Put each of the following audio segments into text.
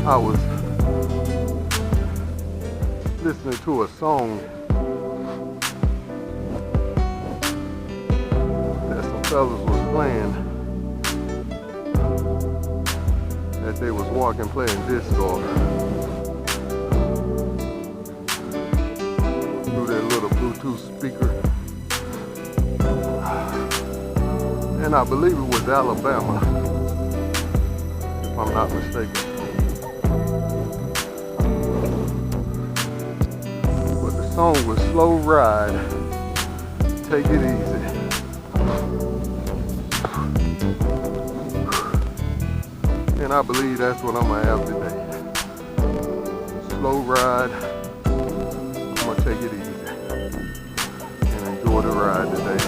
I was listening to a song that some fellas was playing, that they was walking playing disco through their little Bluetooth speaker, and I believe it was Alabama, if I'm not mistaken. Song was Slow Ride, Take It Easy. And I believe that's what I'm gonna have today. Slow ride, I'm gonna take it easy and enjoy the ride today.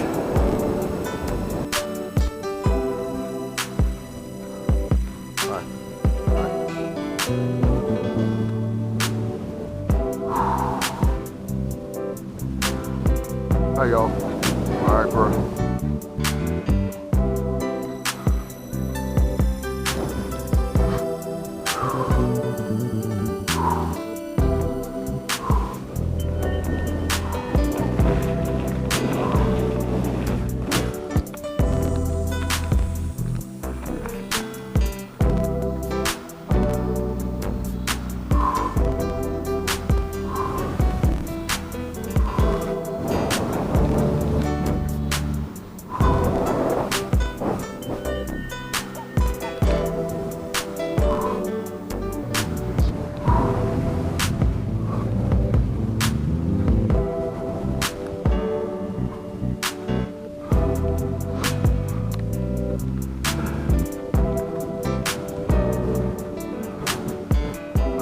Hi y'all. Alright, bro.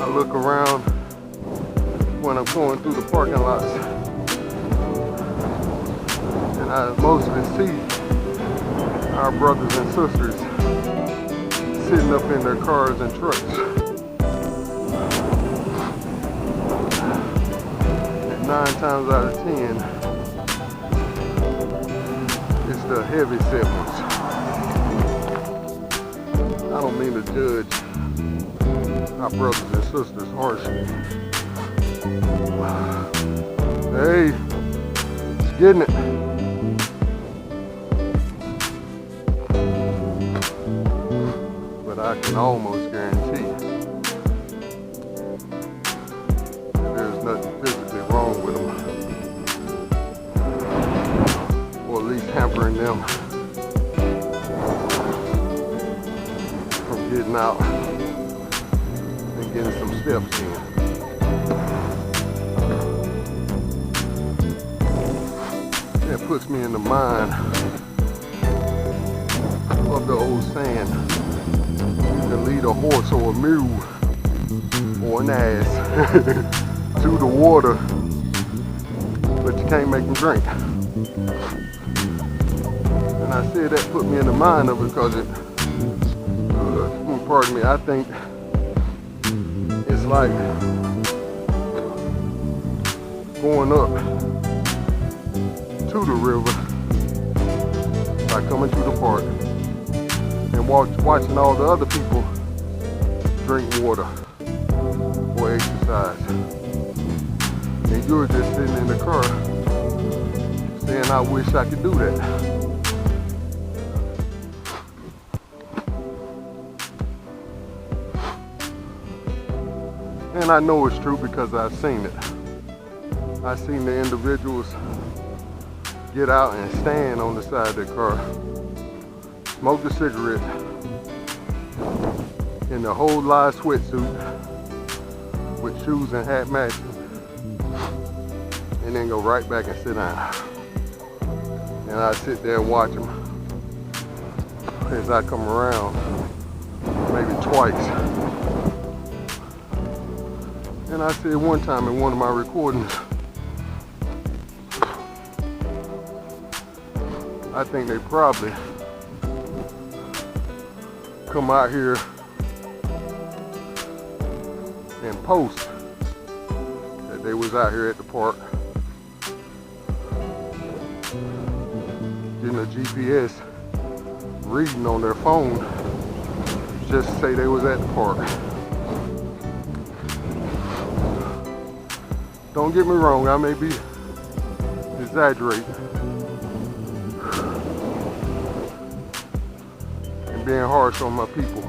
Look around when I'm going through the parking lots, and I mostly see our brothers and sisters sitting up in their cars and trucks. And 9 times out of 10, it's the heavy set ones. I don't mean to judge our brothers and sisters harshly. Hey, it's getting it. But I can almost guarantee that there's nothing physically wrong with them, or at least hampering them from getting out and getting some steps in. That puts me in the mind of the old saying, you can lead a horse or a mule or an ass to the water, but you can't make them drink. And I said that put me in the mind of it because it, pardon me, I think it's like going up to the river by coming to the park and watching all the other people drink water or exercise. And you're just sitting in the car saying, I wish I could do that. And I know it's true because I've seen it. I've seen the individuals get out and stand on the side of their car, smoke a cigarette in the whole live sweatsuit with shoes and hat matching, and then go right back and sit down. And I sit there and watch them as I come around, maybe twice. And I said one time in one of my recordings, I think they probably come out here and post that they was out here at the park getting a GPS reading on their phone just to say they was at the park. Don't get me wrong, I may be exaggerating and being harsh on my people,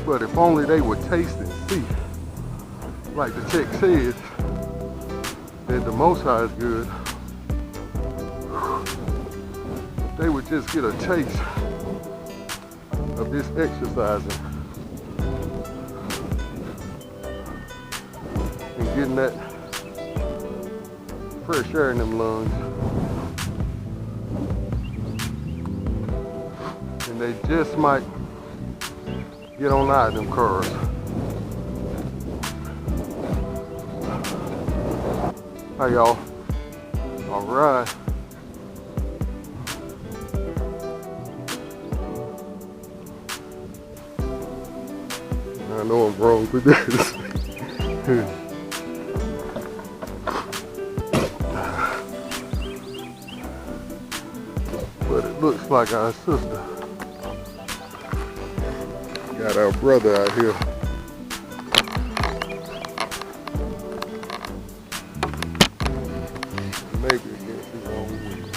but if only they would taste and see, like the text says, that the Most High is good. If they would just get a taste of this exercising and getting that fresh air in them lungs, and they just might get on out of them cars. Hi y'all. All right. I know I'm wrong with this. But it looks like our sister got our brother out here. Maybe against his own will.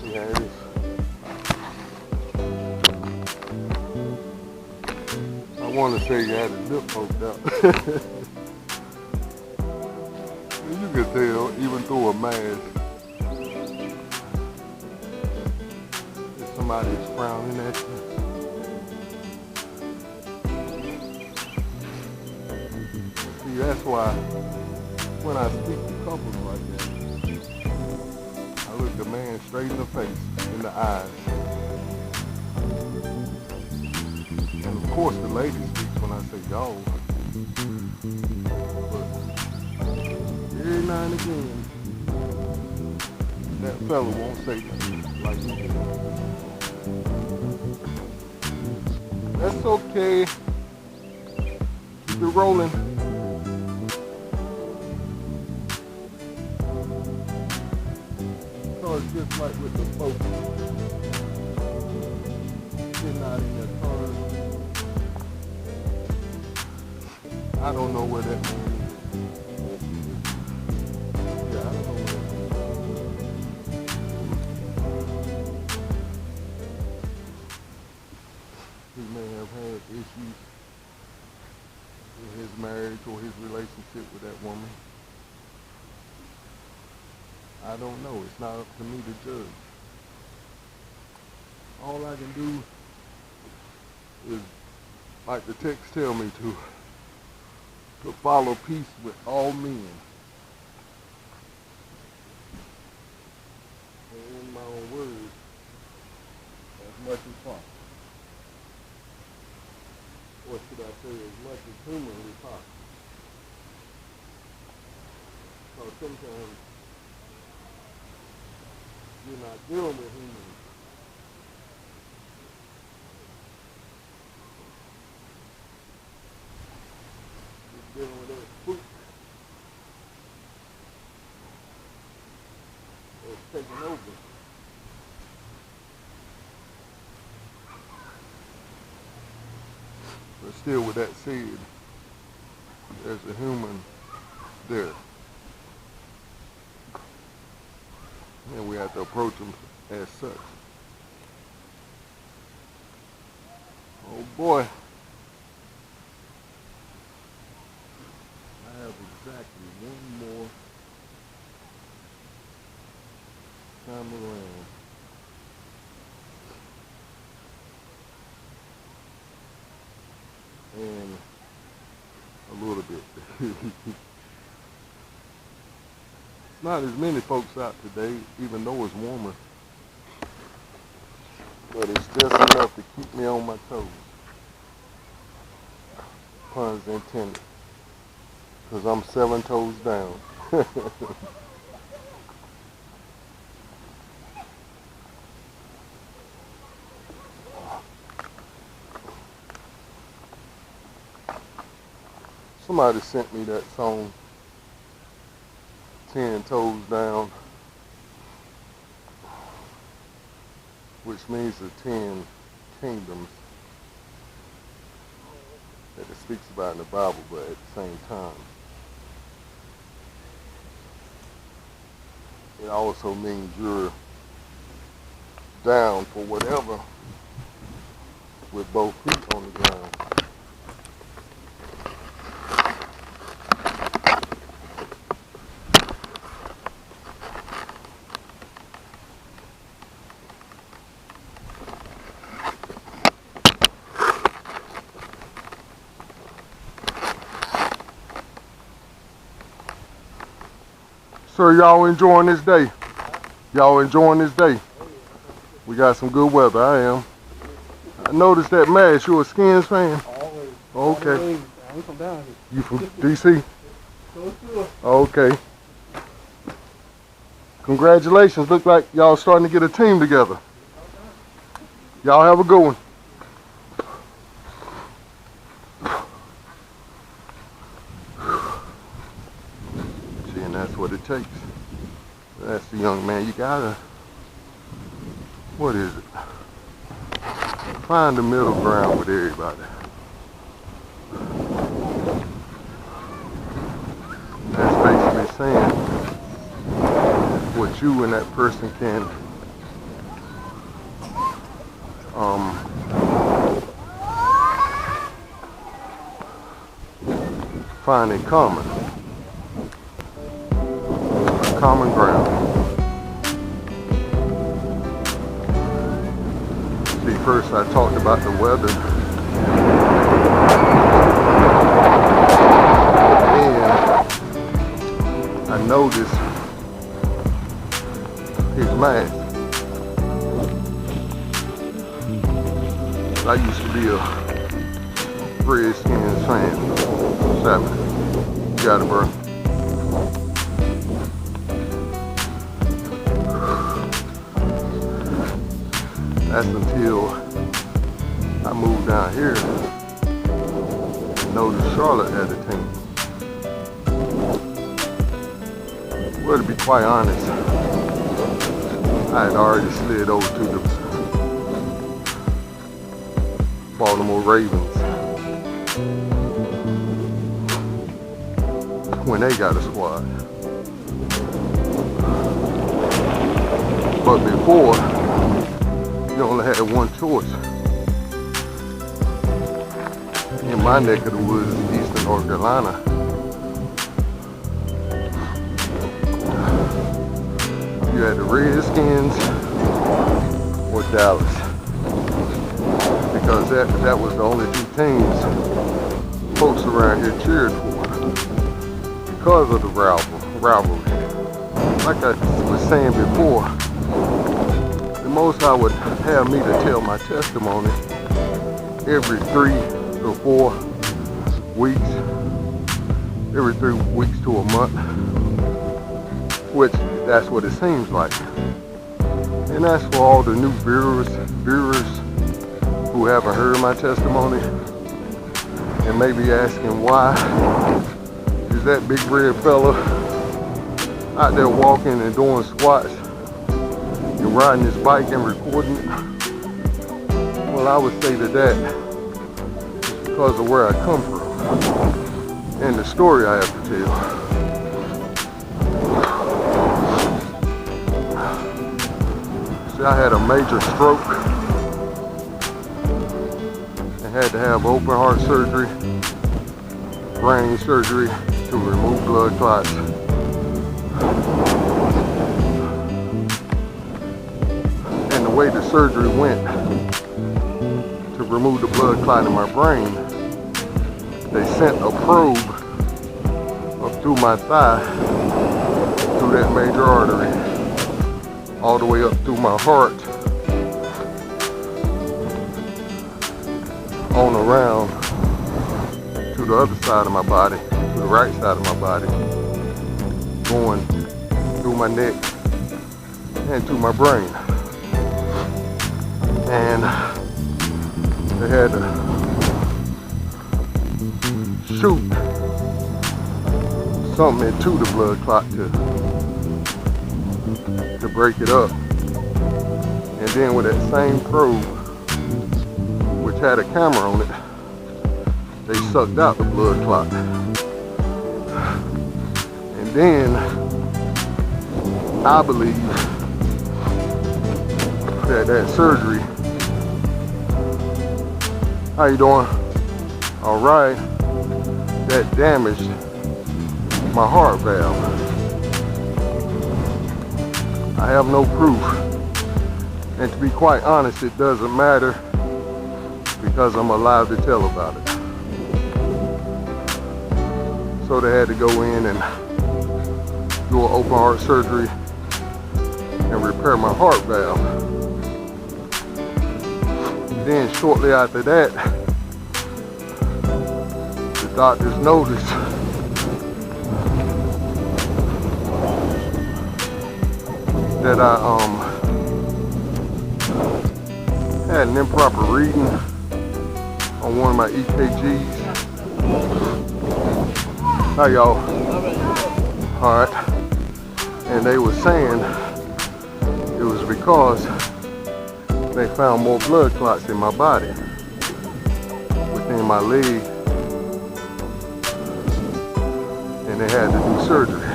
Yeah, it is. I want to say you had his lip poked out. You could tell, even through a mask, if somebody is frowning at you. See, that's why when I speak to couples like that, I look the man straight in the face, in the eyes. And of course the lady speaks when I say y'all. Every now and again, that fella won't say nothing like me. That's okay. Keep it rolling. So it's just like with the folks sitting out in their cars. I don't know where that man is. He may have had issues in his marriage or his relationship with that woman. I don't know. It's not up to me to judge. All I can do is, like the text tell me to follow peace with all men. And in my own words, as much as possible. Or should I say, as much as humanly possible. So sometimes you're not dealing with humans. You're dealing with that spook. taking over. But still, with that said, there's a human there. And we have to approach them as such. Oh boy. I have exactly one more time around. And a little bit. Not as many folks out today, even though it's warmer. But it's just enough to keep me on my toes. Puns intended. Because I'm 7 toes down. Somebody sent me that song, 10 Toes Down, which means the 10 kingdoms that it speaks about in the Bible, but at the same time, it also means you're down for whatever with both feet on the ground. So y'all enjoying this day? Y'all enjoying this day? We got some good weather, I am. I noticed that mask, you a Skins fan? Always. Okay. Always. I ain't from down here. You from DC? Okay. Congratulations, look like y'all starting to get a team together. Y'all have a good one. That's what it takes. That's the young man. You gotta, what is it? Find the middle ground with everybody. That's basically saying what you and that person can find in common. Common ground. See, first I talked about the weather, and I noticed his mask. I used to be a Redskins fan. What's happening? You got it, bro. That's until I moved down here and noticed Charlotte had a team. Well, to be quite honest, I had already slid over to the Baltimore Ravens when they got a squad. But before, you only had one choice. In my neck of the woods, Eastern North Carolina, you had the Redskins or Dallas, because that was the only 2 teams folks around here cheered for because of the rivalry. Like I was saying before, the Most High would have me to tell my testimony every 3 to 4 weeks, every 3 weeks to a month, which that's what it seems like. And that's for all the new viewers who haven't heard my testimony and maybe asking why is that big red fella out there walking and doing squats and riding this bike and recording it? Well, I would say that is because of where I come from and the story I have to tell. See, I had a major stroke and had to have open heart surgery, brain surgery to remove blood clots. And the way the surgery went to remove the blood clot in my brain, they sent a probe up through my thigh, through that major artery, all the way up through my heart, on around to the other side of my body, to the right side of my body, going through my neck and to my brain. And they had to shoot something into the blood clot to break it up. And then with that same probe, which had a camera on it, they sucked out the blood clot. And then I believe that surgery, how you doing? All right, that damaged my heart valve. I have no proof, and to be quite honest, it doesn't matter because I'm alive to tell about it. So they had to go in and do an open heart surgery and repair my heart valve. Then shortly after that, the doctors noticed that I had an improper reading on one of my EKGs. Hi y'all. Alright. And they were saying it was because they found more blood clots in my body, within my leg, and they had to do surgery.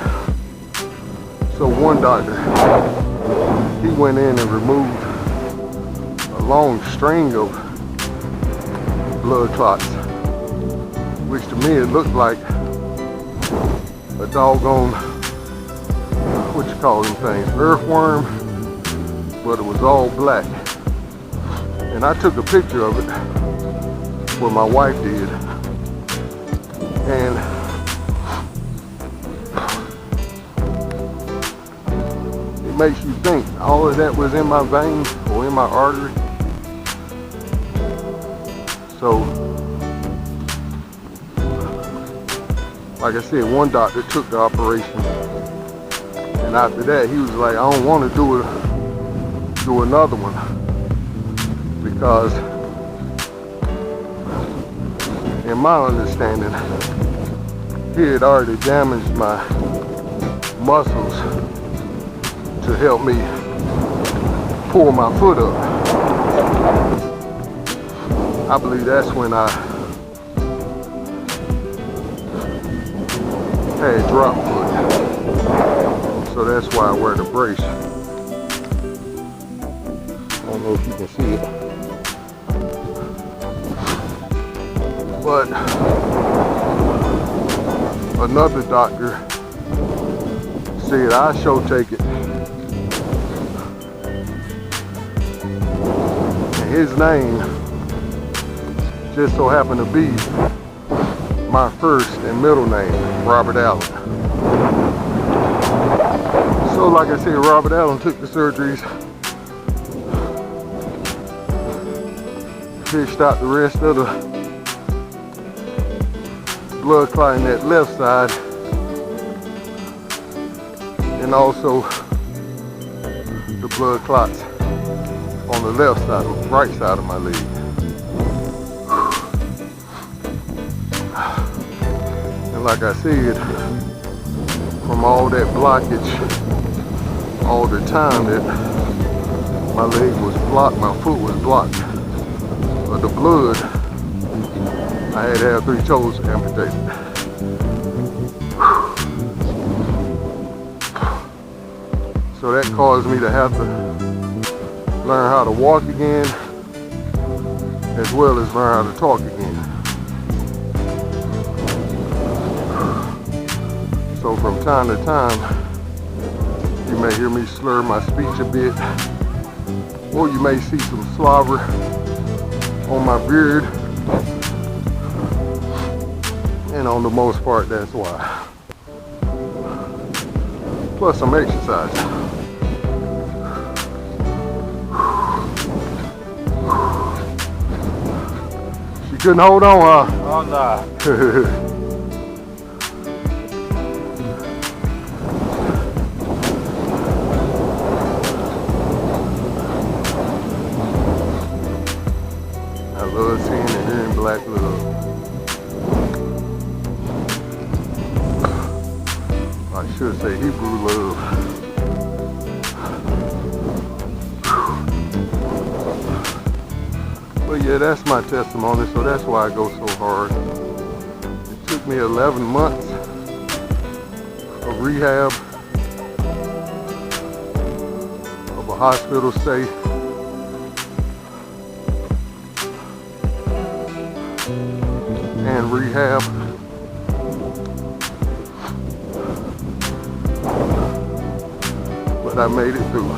So one doctor, he went in and removed a long string of blood clots, which to me it looked like a doggone, what you call them things, earthworm, but it was all black. And I took a picture of it, what my wife did, and it makes you think all of that was in my vein or in my artery. So, like I said, one doctor took the operation, and after that he was like, I don't want to do another one, because in my understanding, he had already damaged my muscles to help me pull my foot up. I believe that's when I had drop foot. So that's why I wear the brace. I don't know if you can see it. But another doctor said I should take it. And his name just so happened to be my first and middle name, Robert Allen. So like I said, Robert Allen took the surgeries, fished out the rest of the blood clot in that left side, and also the blood clots on the left side, right side of my leg. And like I said, from all that blockage, all the time that My leg was blocked, my foot was blocked. But the blood, I had to have 3 toes amputated. So that caused me to have to learn how to walk again, as well as learn how to talk again. So from time to time, you may hear me slur my speech a bit, or you may see some slobber on my beard, and on the most part, that's why. Plus some exercise. She couldn't hold on, huh? Oh, nah. I love seeing and hearing black love. I should say Hebrew love. But yeah, that's my testimony, so that's why I go so hard. It took me 11 months of rehab, of a hospital stay, and rehab. But I made it through.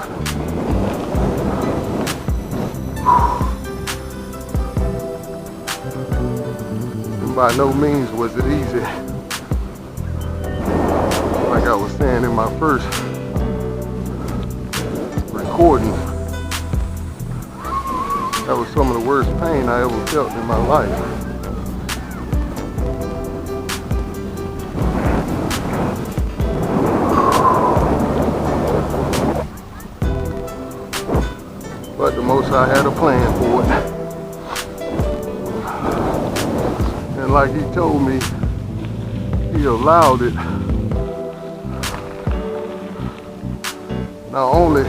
And by no means was it easy. Like I was saying in my first recording, that was some of the worst pain I ever felt in my life. But the most I had a plan for it. And like he told me, he allowed it. Not only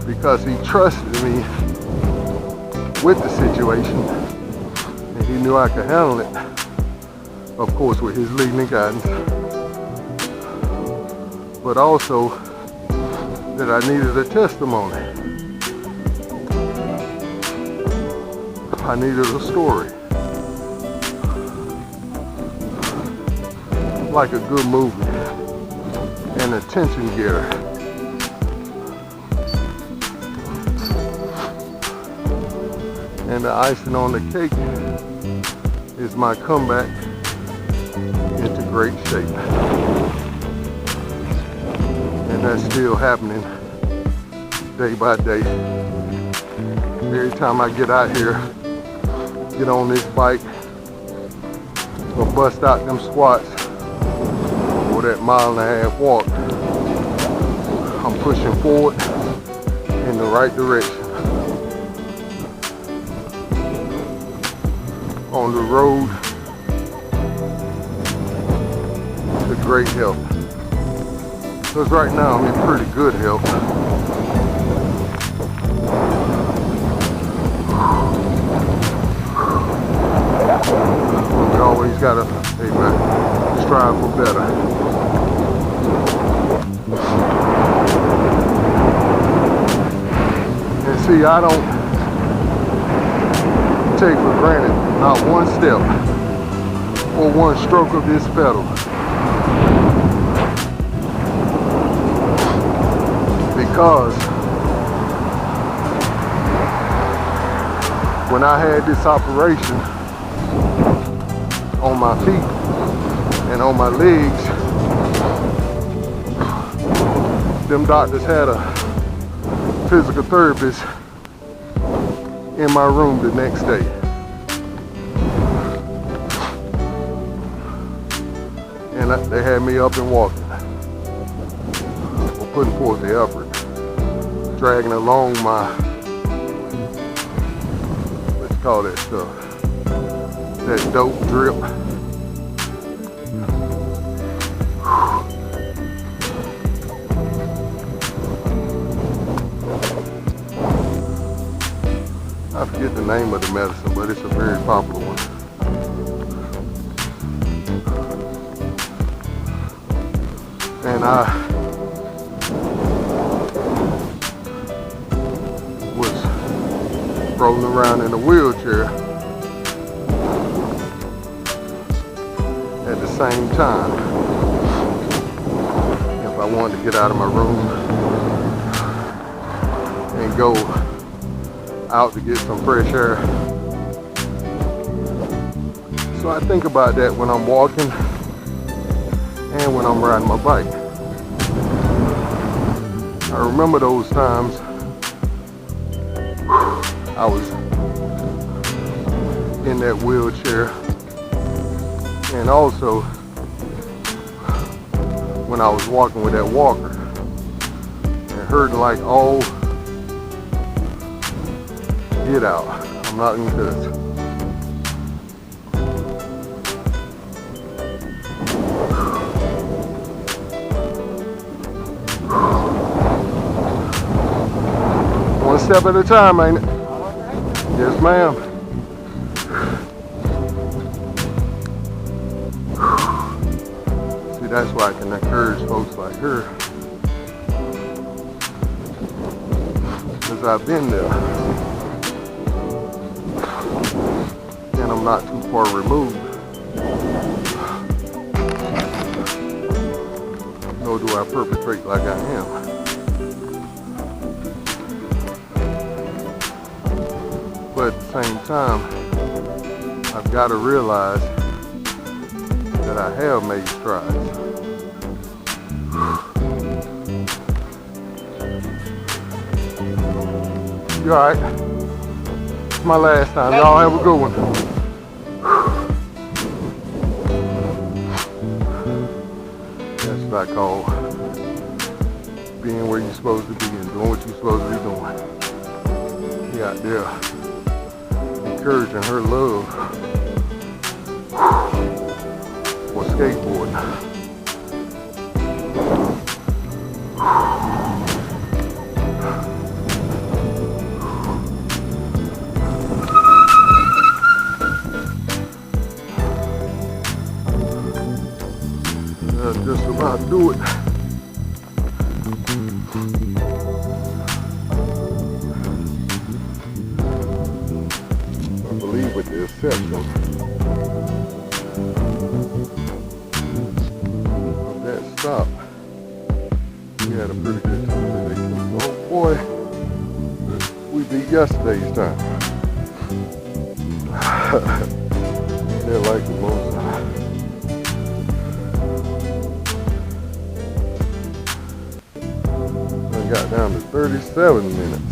because he trusted me with the situation, and he knew I could handle it, of course with his leading and guidance, but also that I needed a testimony. I needed a story. Like a good movie. An attention getter. And the icing on the cake is my comeback into great shape. And that's still happening day by day. Every time I get out here, get on this bike, or bust out them squats, or that 1.5 mile walk, I'm pushing forward in the right direction. On the road to great health. Because right now I'm in pretty good health. We always gotta, strive for better. And see, I don't take for granted not one step or one stroke of this pedal. Because when I had this operation on my feet and on my legs, them doctors had a physical therapist in my room the next day. And they had me up and walking, putting forth the effort, dragging along my, let's call that stuff, that dope drip. forget the name of the medicine, but it's a very popular one. And I was rolling around in a wheelchair at the same time. If I wanted to get out of my room and go out to get some fresh air. So I think about that when I'm walking and when I'm riding my bike. I remember those times I was in that wheelchair, and also when I was walking with that walker and hurting like all get out. I'm not even kidding. One step at a time, ain't it? Yes, ma'am. See, that's why I can encourage folks like her. Because I've been there. And I'm not too far removed. Nor do I perpetrate like I am. But at the same time, I've got to realize that I have made strides. You alright? It's my last time. Y'all have a good one. That's what I call being where you're supposed to be and doing what you're supposed to be doing. He out there encouraging her love for skateboarding. That's just about to do it. With the exception of that stop, we had a pretty good time today. Oh boy, we beat yesterday's time. They're like the most. I got down to 37 minutes,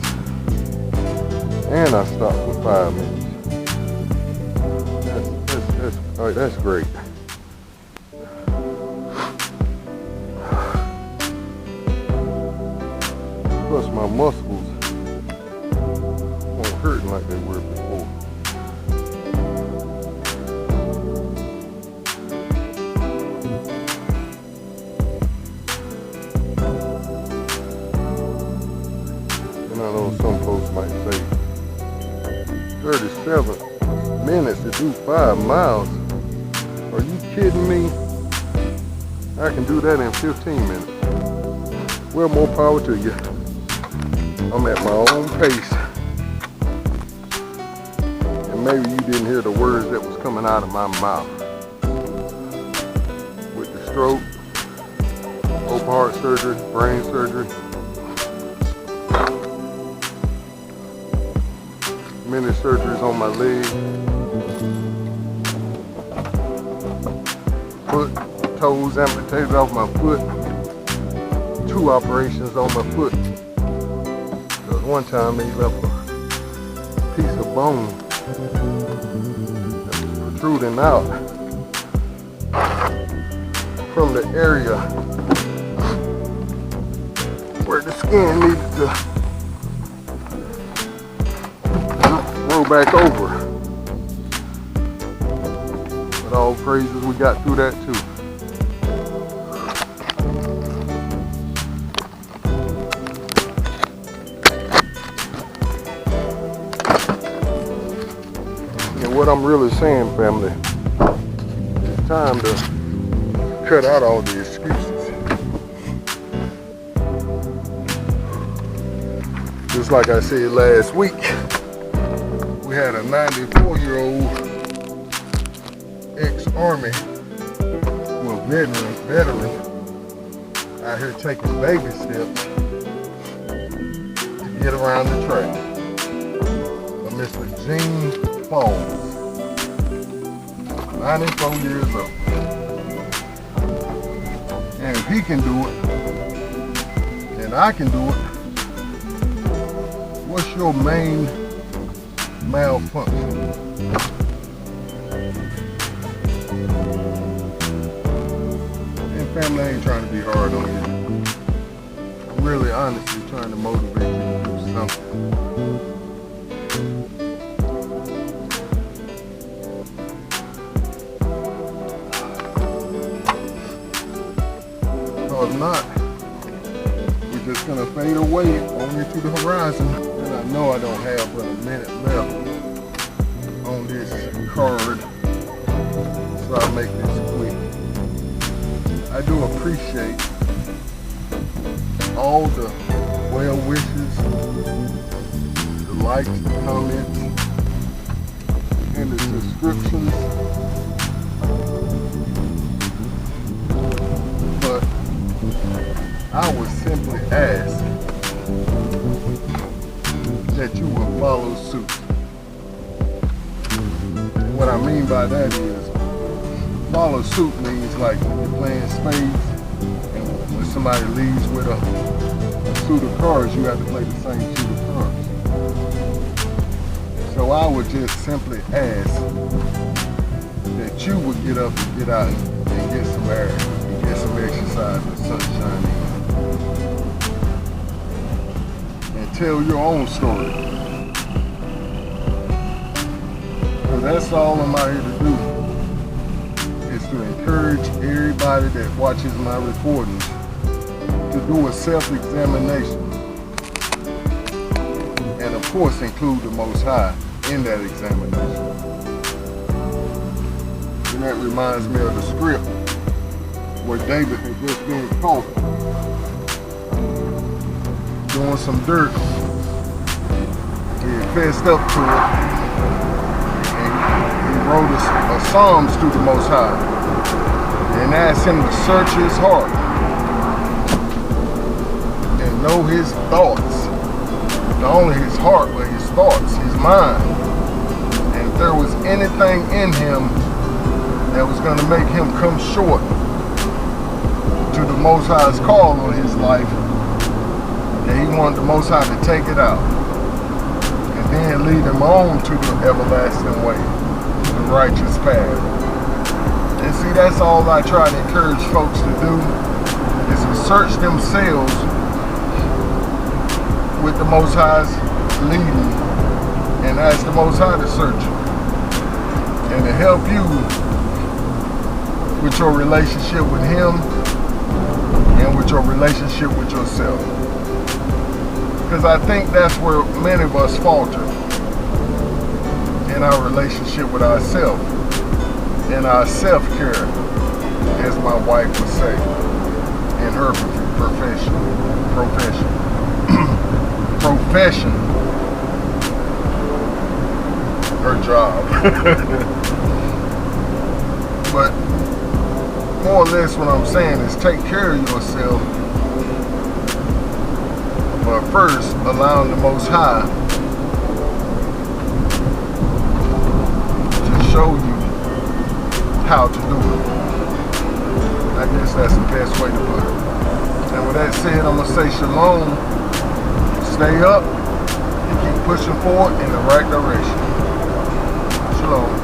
and I stopped for 5 minutes. All right, that's great. Plus my muscles won't hurt like they were before. And I know some folks might say 37 minutes to do 5 miles. Are you kidding me? I can do that in 15 minutes. Well, more power to you. I'm at my own pace. And maybe you didn't hear the words that was coming out of my mouth. With the stroke, open heart surgery, brain surgery, many surgeries on my leg, foot, toes amputated off my foot, 2 operations on my foot. Because one time they left a piece of bone protruding out from the area where the skin needed to roll back over. But all praises, we got through that too. I'm really saying, family, it's time to cut out all the excuses. Just like I said last week, we had a 94-year-old ex-Army, well, veteran out here taking baby steps to get around the track. Mr. Gene Falls, 94 years old. And if he can do it, then I can do it. What's your main malfunction? And family, I ain't trying to be hard on you. I'm really honestly trying to motivate you to do something. If not, we're just gonna fade away on into the horizon. And I know I don't have but a minute left on this card, so I'll make this quick. I do appreciate all the well wishes, the likes, the comments, and the subscriptions. But I would simply ask that you will follow suit. And what I mean by that is, follow suit means like when you're playing spades, and when somebody leaves with a suit of cards, you have to play the same suit of cards. So I would just simply ask that you would get up and get out and get some air, and get some exercise and sunshine in. Tell your own story. Because that's all I'm out here to do, is to encourage everybody that watches my recordings to do a self-examination. And of course include the Most High in that examination. And that reminds me of the script where David had just been caught doing some dirt. He fessed up to it, and he wrote a Psalms to the Most High and asked him to search his heart and know his thoughts. Not only his heart, but his thoughts, his mind. And if there was anything in him that was going to make him come short to the Most High's call on his life, and he wanted the Most High to take it out and then lead him on to the everlasting way, the righteous path. And see, that's all I try to encourage folks to do, is to search themselves with the Most High's leading and ask the Most High to search you and to help you with your relationship with Him and with your relationship with yourself. Because I think that's where many of us falter, in our relationship with ourselves, in our self-care, as my wife would say, in her profession, her job. But more or less what I'm saying is take care of yourself, but first allowing the Most High to show you how to do it. I guess that's the best way to put it. And with that said, I'm going to say shalom, stay up, and keep pushing forward in the right direction. Shalom.